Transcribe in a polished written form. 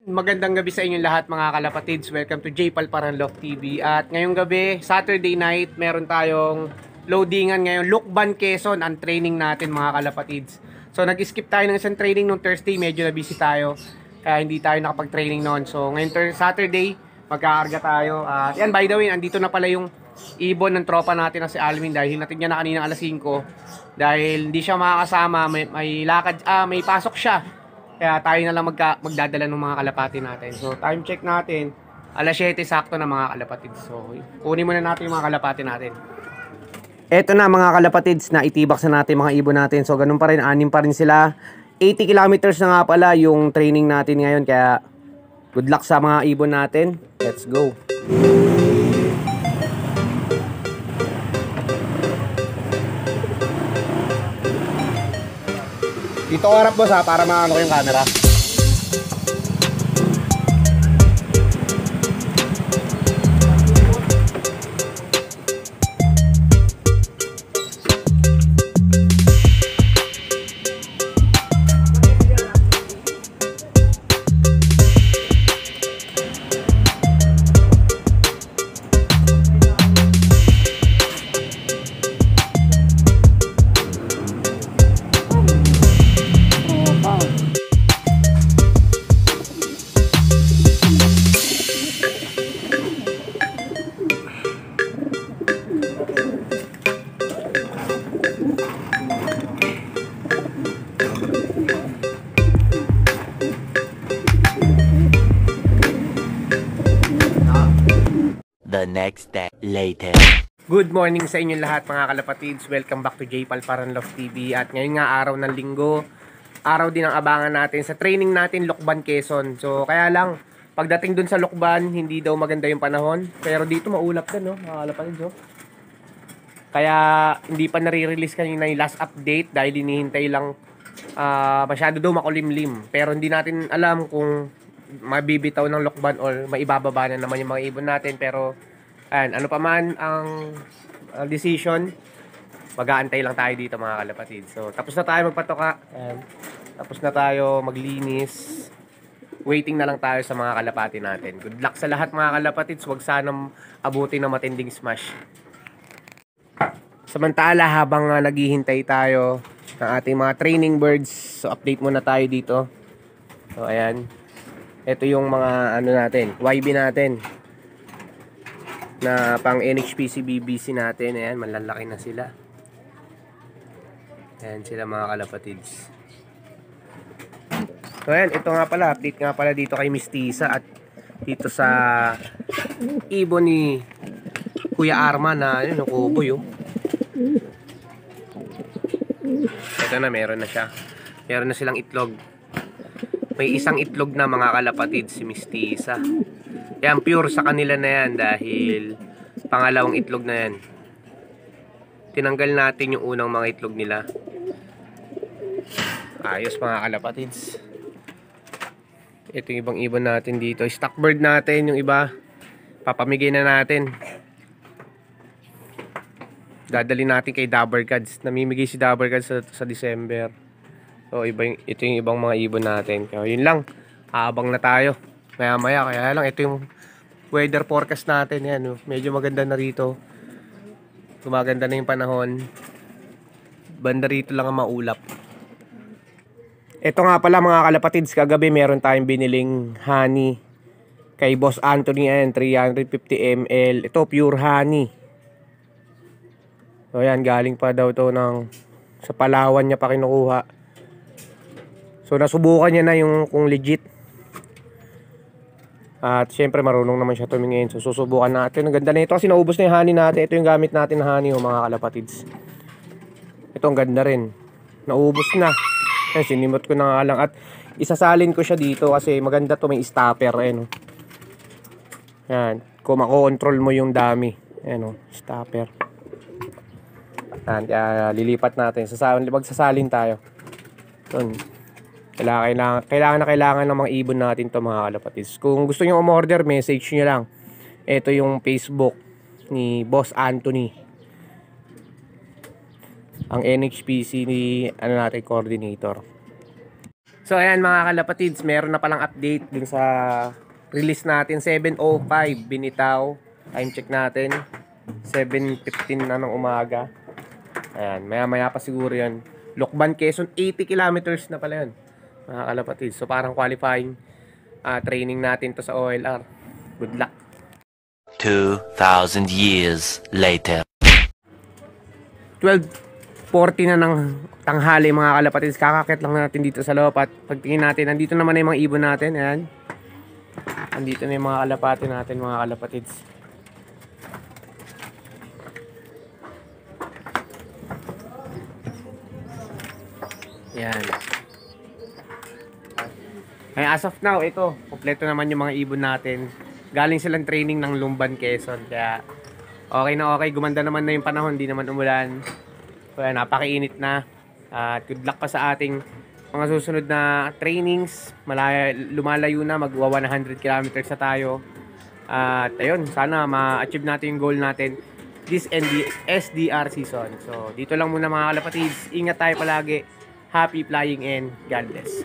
Magandang gabi sa inyong lahat mga kalapatids. Welcome to J-Pal Paranlof TV. At ngayong gabi, Saturday night, meron tayong loadingan ngayon. Lukban, Quezon, ang training natin mga kalapatids. So nag-skip tayo ng isang training nung Thursday, medyo na busy tayo. Kaya hindi tayo nakapag-training noon. So ngayon Saturday, magkakarga tayo. At yan, by the way, andito na pala yung ibon ng tropa natin na si Alvin dahil natin niya na kanina alas 5. Dahil hindi siya makakasama, may lakad, may pasok siya. Kaya tayo na lang magdadala ng mga kalapati natin. So, time check natin. Alas 7 sakto na mga kalapatids. So, kunin muna natin yung mga kalapati natin. Eto na mga kalapatids na itibak sa natin mga ibon natin. So, ganun pa rin. 6 pa rin sila. 80 kilometers na nga pala yung training natin ngayon. Kaya, good luck sa mga ibon natin. Let's go. Dito ko harap boss ha, para maano ko yung camera. The next day later. Good morning sa inyong lahat mga kalapatids. Welcome back to J-Pal Paranlof TV. At ngayon nga araw ng linggo, araw din ang abangan natin sa training natin Lukban, Quezon. So kaya lang, pagdating dun sa Lukban, hindi daw maganda yung panahon. Pero dito maulap din no, mga kalapatids oh. Kaya hindi pa nare-release kanina yung last update dahil hinihintay lang masyado daw makulimlim. Pero hindi natin alam kung mabibitaw ng Lukban or maibababa na naman yung mga ibon natin. Pero ayan, ano pa man ang decision, mag-aantay lang tayo dito mga kalapatid. So tapos na tayo magpatoka, ayan. Tapos na tayo maglinis, waiting na lang tayo sa mga kalapati natin. Good luck sa lahat mga kalapatids. Huwag sanang abutin na matinding smash. Samantala habang naghihintay tayo ng ating mga training birds, so update muna tayo dito. So ayan, ito yung mga ano natin, YB natin na pang NHPC BBC natin. Ayan, malalaki na sila. Ayan sila mga kalapatids. So ayan, ito nga pala, update nga pala dito kay Miss Tisa at dito sa ibon ni Kuya Arma na yun, kuboy oh. Ito na, meron na siya. Meron na silang itlog. May isang itlog na mga kalapatid si Miss Tisa. Yan, pure sa kanila na yan dahil pangalawang itlog na yan. Tinanggal natin yung unang mga itlog nila. Ayos mga kalapatids. Ito yung ibang ibon natin dito. Stock bird natin yung iba. Papamigay na natin. Dadali natin kay Dabbercads. Namimigay si Dabbercads sa December. So ito yung ibang mga ibon natin. Kaya yun lang, habang na tayo maya maya. Kaya lang ito yung weather forecast natin. Yan, medyo maganda na rito. Gumaganda na yung panahon. Banda rito lang ang maulap. Ito nga pala mga kalapatids, kagabi meron tayong biniling honey kay Boss Anthony. Ayan, 350 ml. Ito pure honey. So yan, galing pa daw to sa Palawan niya pa kinukuha. So nasubukan niya na yung kung legit. At syempre marunong naman siya tumingin. So susubukan natin. Ang ganda na ito kasi naubos na yung honey natin. Ito yung gamit natin na honey mga kalapatids. Ito ang ganda rin. Naubos na. Ayan, sinimot ko na nga lang. At isasalin ko siya dito kasi maganda to, may stopper. Ayan, yan. Kung makontrol mo yung dami. Ayan, stopper. Ayan, lilipat natin. Magsasalin tayo. Ayan. Kailangan ng mga ibon natin to mga kalapatids. Kung gusto nyo umorder, message nyo lang. Ito yung Facebook ni Boss Anthony. ang NHPC ni coordinator. So ayan mga kalapatids, meron na palang update dun sa release natin. 7:05 binitaw. Time check natin 7:15 na ng umaga. Ayan, maya maya pa siguro yan. Lucban, Quezon, 80 kilometers na pala yun mga kalapatids. So parang qualifying training natin to sa OLR. Good luck. 2,000 years later. 12:40 na ng tanghali mga kalapatids. Kakakit lang natin dito sa loob. At pagtingin natin, nandito naman na yung mga ibon natin. Ayan. Nandito na yung mga kalapati natin mga kalapatids. Ayan. Ay, as of now, ito. Kompleto naman yung mga ibon natin. Galing silang training ng Lumban, Quezon. Kaya okay na okay. Gumanda naman na yung panahon. Di naman umulan. Kaya napakainit na. At good luck pa sa ating mga susunod na trainings. Lumalayo na. Magwa 100 kilometers na tayo. At ayun, sana ma-achieve natin yung goal natin this SDR season. So dito lang muna mga kalapatids. Ingat tayo palagi. Happy flying and God bless.